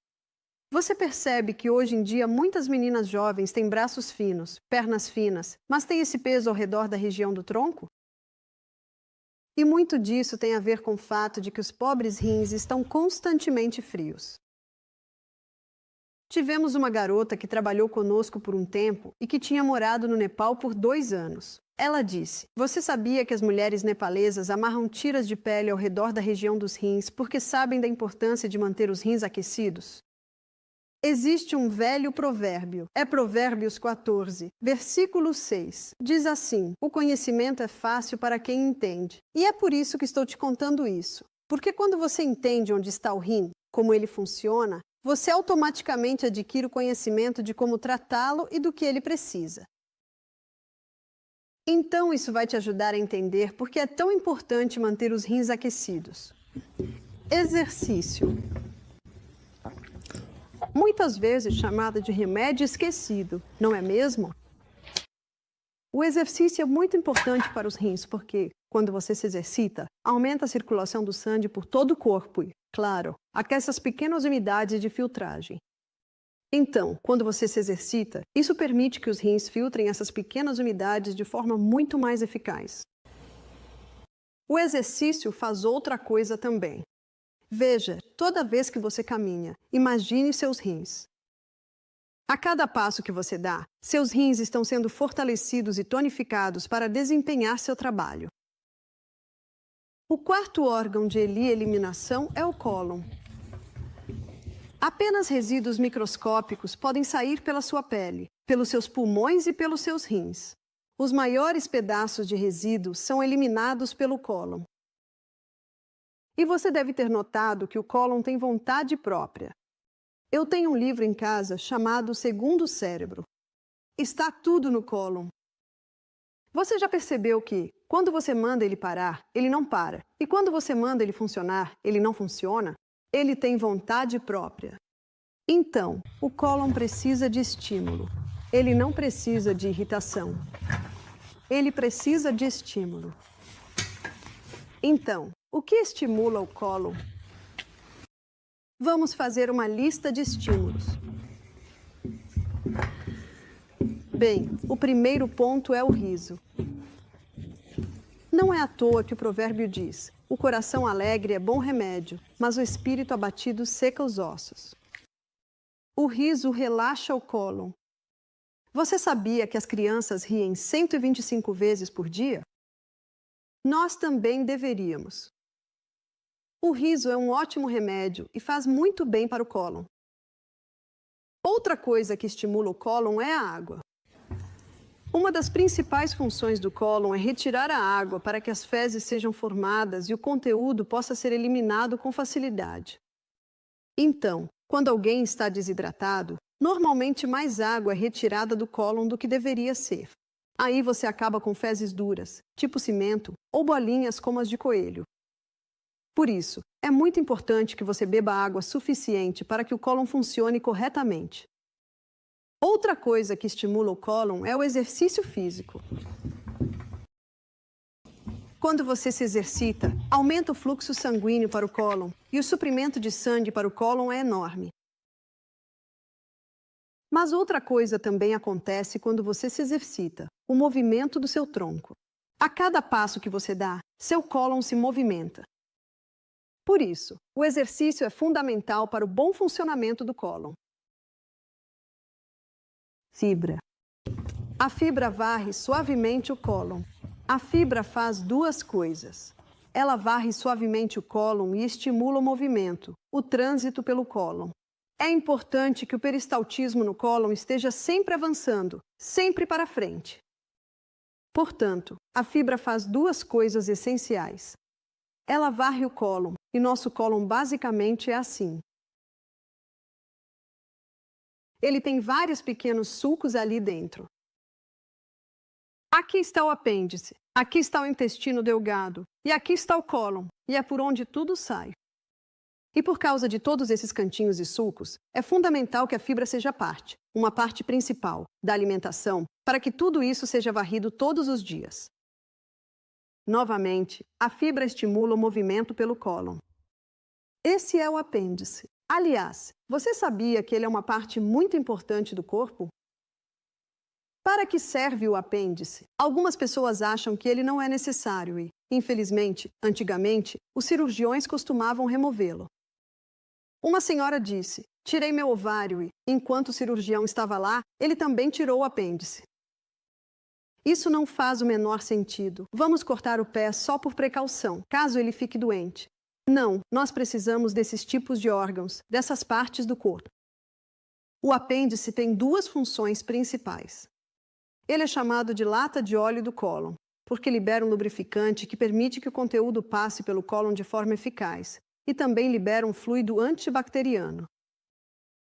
Você percebe que hoje em dia muitas meninas jovens têm braços finos, pernas finas, mas têm esse peso ao redor da região do tronco? E muito disso tem a ver com o fato de que os pobres rins estão constantemente frios. Tivemos uma garota que trabalhou conosco por um tempo e que tinha morado no Nepal por 2 anos. Ela disse: você sabia que as mulheres nepalesas amarram tiras de pele ao redor da região dos rins porque sabem da importância de manter os rins aquecidos? Existe um velho provérbio, é Provérbios 14, versículo 6. Diz assim: o conhecimento é fácil para quem entende. E é por isso que estou te contando isso. Porque quando você entende onde está o rim, como ele funciona, você automaticamente adquire o conhecimento de como tratá-lo e do que ele precisa. Então isso vai te ajudar a entender por que é tão importante manter os rins aquecidos. Exercício. muitas vezes chamada de remédio esquecido, não é mesmo? O exercício é muito importante para os rins porque, quando você se exercita, aumenta a circulação do sangue por todo o corpo e, claro, aquece as pequenas unidades de filtragem. Então, quando você se exercita, isso permite que os rins filtrem essas pequenas umidades de forma muito mais eficaz. O exercício faz outra coisa também. Veja, toda vez que você caminha, imagine seus rins. A cada passo que você dá, seus rins estão sendo fortalecidos e tonificados para desempenhar seu trabalho. O quarto órgão de eliminação é o cólon. Apenas resíduos microscópicos podem sair pela sua pele, pelos seus pulmões e pelos seus rins. Os maiores pedaços de resíduos são eliminados pelo cólon. E você deve ter notado que o cólon tem vontade própria. Eu tenho um livro em casa chamado Segundo Cérebro. Está tudo no cólon. Você já percebeu que, quando você manda ele parar, ele não para. E quando você manda ele funcionar, ele não funciona? Ele tem vontade própria. Então, o cólon precisa de estímulo. Ele não precisa de irritação. Ele precisa de estímulo. Então, o que estimula o cólon? Vamos fazer uma lista de estímulos. Bem, o primeiro ponto é o riso. Não é à toa que o provérbio diz: o coração alegre é bom remédio, mas o espírito abatido seca os ossos. O riso relaxa o cólon. Você sabia que as crianças riem 125 vezes por dia? Nós também deveríamos. O riso é um ótimo remédio e faz muito bem para o cólon. Outra coisa que estimula o cólon é a água. Uma das principais funções do cólon é retirar a água para que as fezes sejam formadas e o conteúdo possa ser eliminado com facilidade. Então, quando alguém está desidratado, normalmente mais água é retirada do cólon do que deveria ser. Aí você acaba com fezes duras, tipo cimento, ou bolinhas como as de coelho. Por isso, é muito importante que você beba água suficiente para que o cólon funcione corretamente. Outra coisa que estimula o cólon é o exercício físico. Quando você se exercita, aumenta o fluxo sanguíneo para o cólon e o suprimento de sangue para o cólon é enorme. Mas outra coisa também acontece quando você se exercita, o movimento do seu tronco. A cada passo que você dá, seu cólon se movimenta. Por isso, o exercício é fundamental para o bom funcionamento do cólon. Fibra. A fibra varre suavemente o cólon. A fibra faz duas coisas. Ela varre suavemente o cólon e estimula o movimento, o trânsito pelo cólon. É importante que o peristaltismo no cólon esteja sempre avançando, sempre para frente. Portanto, a fibra faz duas coisas essenciais. Ela varre o cólon, e nosso cólon basicamente é assim. Ele tem vários pequenos sulcos ali dentro. Aqui está o apêndice, aqui está o intestino delgado, e aqui está o cólon, e é por onde tudo sai. E por causa de todos esses cantinhos e sulcos, é fundamental que a fibra seja parte, uma parte principal, da alimentação, para que tudo isso seja varrido todos os dias. Novamente, a fibra estimula o movimento pelo cólon. Esse é o apêndice. Aliás, você sabia que ele é uma parte muito importante do corpo? Para que serve o apêndice? Algumas pessoas acham que ele não é necessário e, infelizmente, antigamente, os cirurgiões costumavam removê-lo. Uma senhora disse: tirei meu ovário e, enquanto o cirurgião estava lá, ele também tirou o apêndice. Isso não faz o menor sentido. Vamos cortar o pé só por precaução, caso ele fique doente. Não, nós precisamos desses tipos de órgãos, dessas partes do corpo. O apêndice tem duas funções principais. Ele é chamado de lata de óleo do cólon, porque libera um lubrificante que permite que o conteúdo passe pelo cólon de forma eficaz, e também libera um fluido antibacteriano.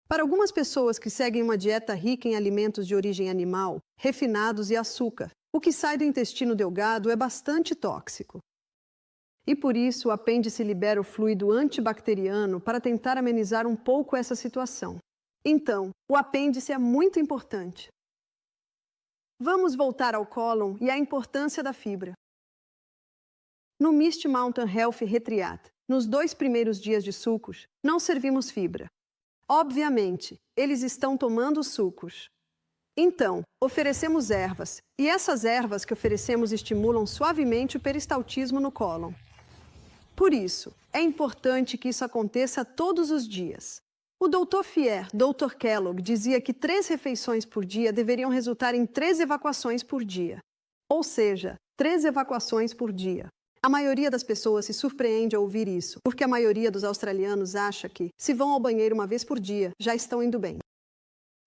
Para algumas pessoas que seguem uma dieta rica em alimentos de origem animal, refinados e açúcar, o que sai do intestino delgado é bastante tóxico. E por isso o apêndice libera o fluido antibacteriano para tentar amenizar um pouco essa situação. Então, o apêndice é muito importante. Vamos voltar ao cólon e à importância da fibra. No Misty Mountain Health Retreat, nos 2 primeiros dias de sucos, não servimos fibra. Obviamente, eles estão tomando sucos. Então, oferecemos ervas, e essas ervas que oferecemos estimulam suavemente o peristaltismo no cólon. Por isso, é importante que isso aconteça todos os dias. O Dr. Fier, Dr. Kellogg, dizia que 3 refeições por dia deveriam resultar em 3 evacuações por dia. Ou seja, 3 evacuações por dia. A maioria das pessoas se surpreende ao ouvir isso, porque a maioria dos australianos acha que, se vão ao banheiro uma vez por dia, já estão indo bem.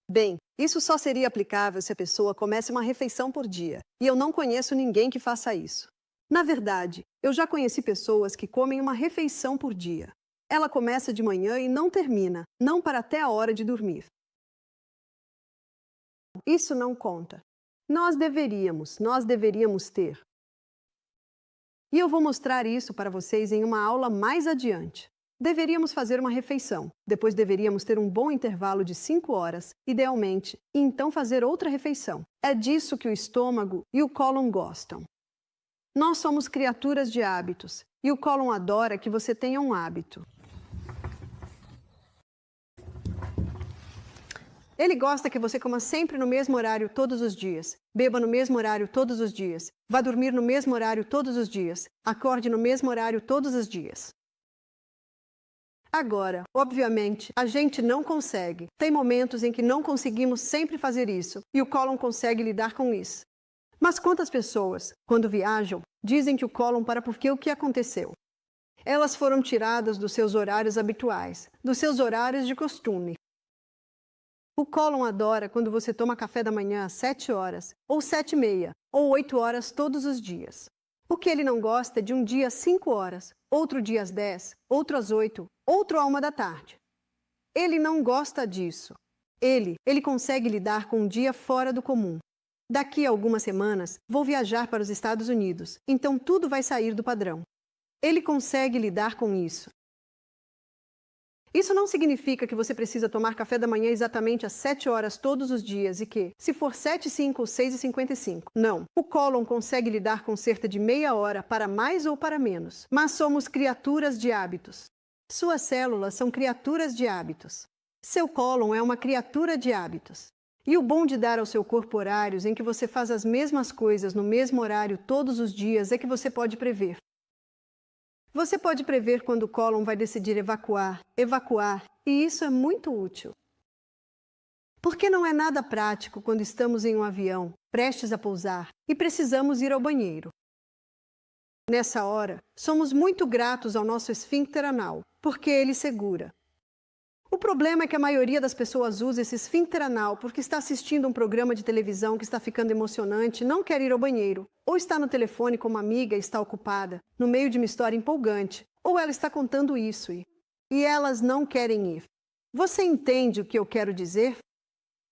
Bem, isso só seria aplicável se a pessoa comece uma refeição por dia, e eu não conheço ninguém que faça isso. Na verdade, eu já conheci pessoas que comem uma refeição por dia. Ela começa de manhã e não termina, não para até a hora de dormir. Isso não conta. Nós deveríamos ter. E eu vou mostrar isso para vocês em uma aula mais adiante. Deveríamos fazer uma refeição, depois deveríamos ter um bom intervalo de 5 horas, idealmente, e então fazer outra refeição. É disso que o estômago e o cólon gostam. Nós somos criaturas de hábitos, e o cólon adora que você tenha um hábito. Ele gosta que você coma sempre no mesmo horário todos os dias, beba no mesmo horário todos os dias, vá dormir no mesmo horário todos os dias, acorde no mesmo horário todos os dias. Agora, obviamente, a gente não consegue. Tem momentos em que não conseguimos sempre fazer isso, e o cólon consegue lidar com isso. Mas quantas pessoas, quando viajam, dizem que o cólon para porque o que aconteceu? Elas foram tiradas dos seus horários habituais, dos seus horários de costume. O cólon adora quando você toma café da manhã às 7 horas, ou 7h30, ou 8 horas todos os dias. O que ele não gosta é de um dia às 5 horas, outro dia às 10, outro às 8, outro à 1 da tarde. Ele não gosta disso. Ele consegue lidar com um dia fora do comum. Daqui a algumas semanas, vou viajar para os Estados Unidos, então tudo vai sair do padrão. Ele consegue lidar com isso. Isso não significa que você precisa tomar café da manhã exatamente às 7 horas todos os dias e que, se for 7h05 ou 6h55, não. O cólon consegue lidar com cerca de meia hora para mais ou para menos. Mas somos criaturas de hábitos. Suas células são criaturas de hábitos. Seu cólon é uma criatura de hábitos. E o bom de dar ao seu corpo horários em que você faz as mesmas coisas no mesmo horário todos os dias é que você pode prever. Você pode prever quando o cólon vai decidir evacuar, e isso é muito útil. Porque não é nada prático quando estamos em um avião, prestes a pousar, e precisamos ir ao banheiro. Nessa hora, somos muito gratos ao nosso esfíncter anal, porque ele segura. O problema é que a maioria das pessoas usa esse esfíncter anal porque está assistindo um programa de televisão que está ficando emocionante, não quer ir ao banheiro, ou está no telefone com uma amiga e está ocupada, no meio de uma história empolgante, ou ela está contando isso e elas não querem ir. Você entende o que eu quero dizer?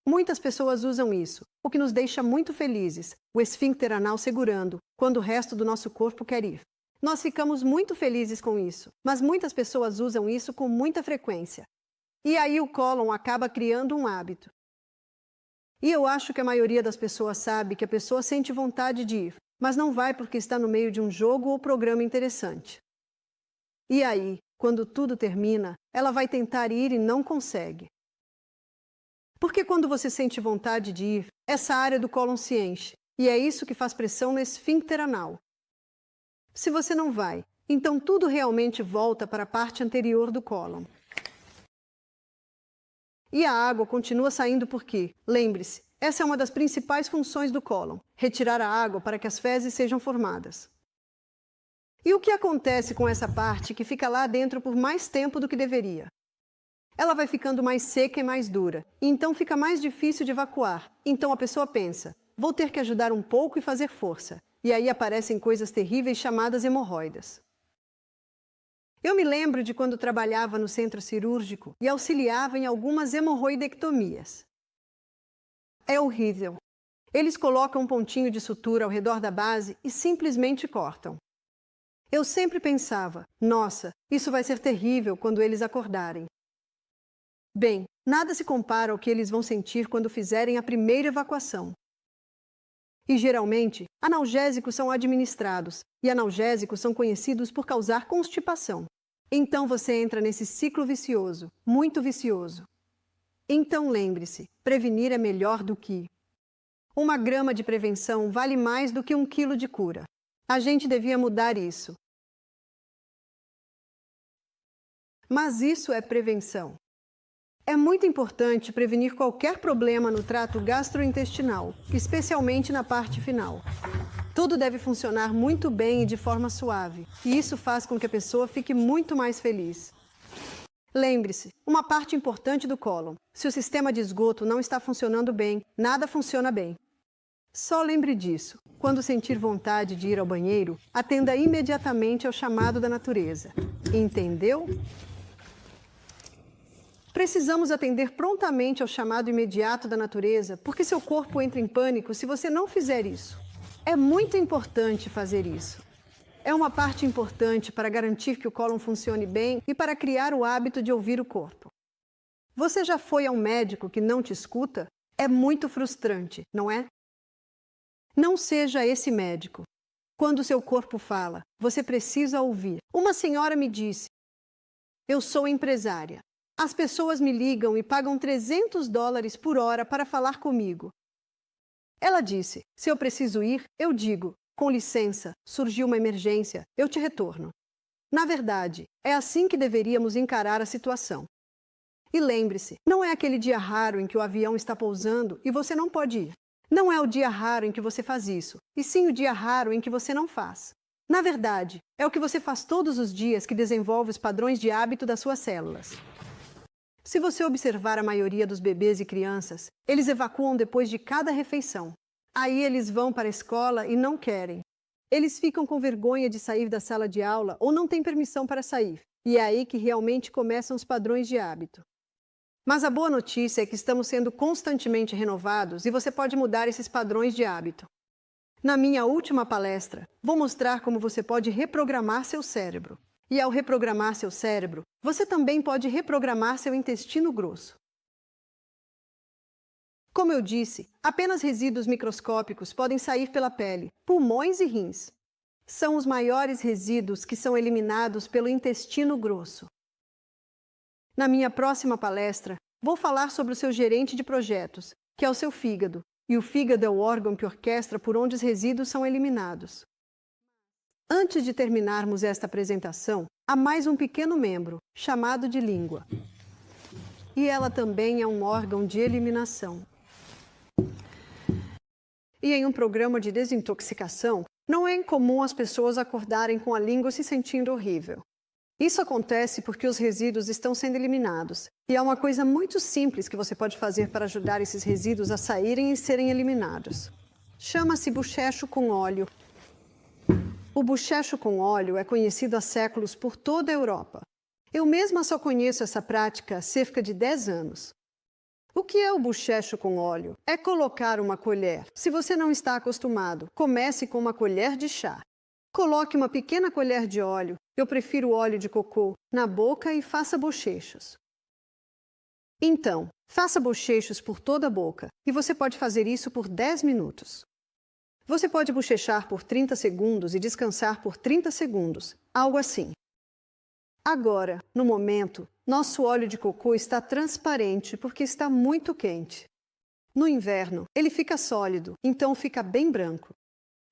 Muitas pessoas usam isso, o que nos deixa muito felizes, o esfíncter anal segurando, quando o resto do nosso corpo quer ir. Nós ficamos muito felizes com isso, mas muitas pessoas usam isso com muita frequência. E aí o cólon acaba criando um hábito. E eu acho que a maioria das pessoas sabe que a pessoa sente vontade de ir, mas não vai porque está no meio de um jogo ou programa interessante. E aí, quando tudo termina, ela vai tentar ir e não consegue. Porque quando você sente vontade de ir, essa área do cólon se enche, e é isso que faz pressão no esfíncter anal. Se você não vai, então tudo realmente volta para a parte anterior do cólon. E a água continua saindo porque, lembre-se, essa é uma das principais funções do cólon, retirar a água para que as fezes sejam formadas. E o que acontece com essa parte que fica lá dentro por mais tempo do que deveria? Ela vai ficando mais seca e mais dura, e então fica mais difícil de evacuar. Então a pessoa pensa, vou ter que ajudar um pouco e fazer força. E aí aparecem coisas terríveis chamadas hemorroidas. Eu me lembro de quando trabalhava no centro cirúrgico e auxiliava em algumas hemorroidectomias. É horrível. Eles colocam um pontinho de sutura ao redor da base e simplesmente cortam. Eu sempre pensava, nossa, isso vai ser terrível quando eles acordarem. Bem, Nada se compara ao que eles vão sentir quando fizerem a primeira evacuação. E, geralmente, analgésicos são administrados, e analgésicos são conhecidos por causar constipação. Então você entra nesse ciclo vicioso, muito vicioso. Então lembre-se, prevenir é melhor do que... 1 grama de prevenção vale mais do que 1 quilo de cura. A gente devia mudar isso. Mas isso é prevenção. É muito importante prevenir qualquer problema no trato gastrointestinal, especialmente na parte final. Tudo deve funcionar muito bem e de forma suave, e isso faz com que a pessoa fique muito mais feliz. Lembre-se, uma parte importante do cólon. Se o sistema de esgoto não está funcionando bem, nada funciona bem. Só lembre disso. Quando sentir vontade de ir ao banheiro, atenda imediatamente ao chamado da natureza. Entendeu? Precisamos atender prontamente ao chamado imediato da natureza, porque seu corpo entra em pânico se você não fizer isso. É muito importante fazer isso. É uma parte importante para garantir que o cólon funcione bem e para criar o hábito de ouvir o corpo. Você já foi a um médico que não te escuta? É muito frustrante, não é? Não seja esse médico. Quando seu corpo fala, você precisa ouvir. Uma senhora me disse: "Eu sou empresária. As pessoas me ligam e pagam $300 por hora para falar comigo." Ela disse: "Se eu preciso ir, eu digo: 'Com licença, surgiu uma emergência, eu te retorno.'" Na verdade, é assim que deveríamos encarar a situação. E lembre-se, não é aquele dia raro em que o avião está pousando e você não pode ir. Não é o dia raro em que você faz isso, e sim o dia raro em que você não faz. Na verdade, é o que você faz todos os dias que desenvolve os padrões de hábito das suas células. Se você observar a maioria dos bebês e crianças, eles evacuam depois de cada refeição. Aí eles vão para a escola e não querem. Eles ficam com vergonha de sair da sala de aula ou não têm permissão para sair. E é aí que realmente começam os padrões de hábito. Mas a boa notícia é que estamos sendo constantemente renovados e você pode mudar esses padrões de hábito. Na minha última palestra, vou mostrar como você pode reprogramar seu cérebro. E ao reprogramar seu cérebro, você também pode reprogramar seu intestino grosso. Como eu disse, apenas resíduos microscópicos podem sair pela pele, pulmões e rins. São os maiores resíduos que são eliminados pelo intestino grosso. Na minha próxima palestra, vou falar sobre o seu gerente de projetos, que é o seu fígado, e o fígado é o órgão que orquestra por onde os resíduos são eliminados. Antes de terminarmos esta apresentação, há mais um pequeno membro, chamado de língua. E ela também é um órgão de eliminação. E em um programa de desintoxicação, não é incomum as pessoas acordarem com a língua se sentindo horrível. Isso acontece porque os resíduos estão sendo eliminados, e há uma coisa muito simples que você pode fazer para ajudar esses resíduos a saírem e serem eliminados. Chama-se bochecho com óleo. O bochecho com óleo é conhecido há séculos por toda a Europa. Eu mesma só conheço essa prática há cerca de 10 anos. O que é o bochecho com óleo? É colocar uma colher. Se você não está acostumado, comece com uma colher de chá. Coloque uma pequena colher de óleo, eu prefiro óleo de cocô, na boca e faça bochechos. Então, faça bochechos por toda a boca, e você pode fazer isso por 10 minutos. Você pode bochechar por 30 segundos e descansar por 30 segundos, algo assim. Agora, no momento, nosso óleo de cocô está transparente porque está muito quente. No inverno, ele fica sólido, então fica bem branco.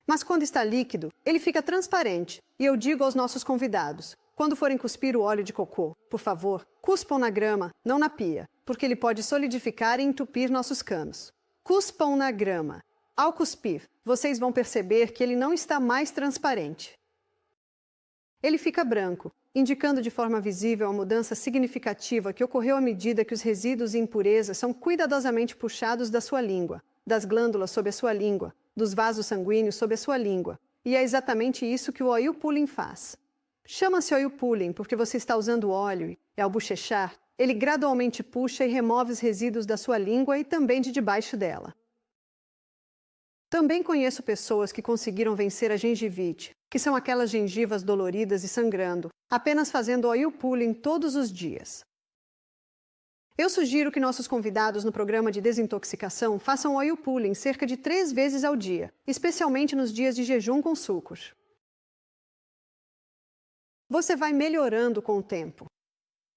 Mas quando está líquido, ele fica transparente. E eu digo aos nossos convidados, quando forem cuspir o óleo de cocô, por favor, cuspam na grama, não na pia, porque ele pode solidificar e entupir nossos canos. Cuspam na grama. Ao cuspir, vocês vão perceber que ele não está mais transparente. Ele fica branco, indicando de forma visível a mudança significativa que ocorreu à medida que os resíduos e impurezas são cuidadosamente puxados da sua língua, das glândulas sob a sua língua, dos vasos sanguíneos sob a sua língua. E é exatamente isso que o oil pulling faz. Chama-se oil pulling porque você está usando óleo e, ao bochechar, ele gradualmente puxa e remove os resíduos da sua língua e também de debaixo dela. Também conheço pessoas que conseguiram vencer a gengivite, que são aquelas gengivas doloridas e sangrando, apenas fazendo oil pulling todos os dias. Eu sugiro que nossos convidados no programa de desintoxicação façam oil pulling cerca de 3 vezes ao dia, especialmente nos dias de jejum com sucos. Você vai melhorando com o tempo.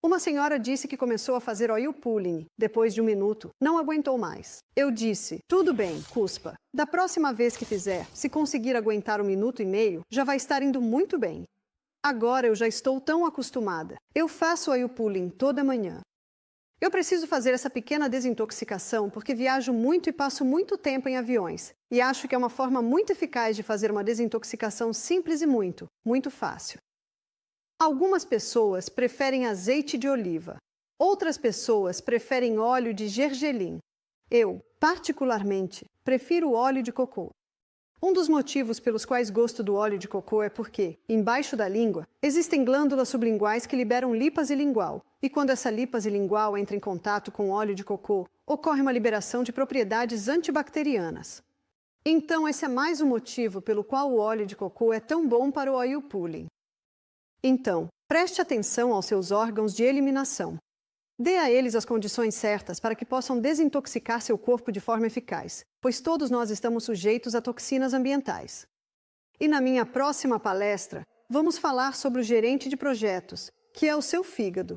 Uma senhora disse que começou a fazer oil pulling. Depois de 1 minuto, não aguentou mais. Eu disse, tudo bem, cuspa. Da próxima vez que fizer, se conseguir aguentar 1 minuto e meio, já vai estar indo muito bem. Agora eu já estou tão acostumada. Eu faço oil pulling toda manhã. Eu preciso fazer essa pequena desintoxicação porque viajo muito e passo muito tempo em aviões. E acho que é uma forma muito eficaz de fazer uma desintoxicação simples e muito fácil. Algumas pessoas preferem azeite de oliva. Outras pessoas preferem óleo de gergelim. Eu, particularmente, prefiro o óleo de cocô. Um dos motivos pelos quais gosto do óleo de cocô é porque, embaixo da língua, existem glândulas sublinguais que liberam lípase lingual. E quando essa lípase lingual entra em contato com o óleo de cocô, ocorre uma liberação de propriedades antibacterianas. Então, esse é mais um motivo pelo qual o óleo de cocô é tão bom para o oil pulling. Então, preste atenção aos seus órgãos de eliminação. Dê a eles as condições certas para que possam desintoxicar seu corpo de forma eficaz, pois todos nós estamos sujeitos a toxinas ambientais. E na minha próxima palestra, vamos falar sobre o gerente de projetos, que é o seu fígado,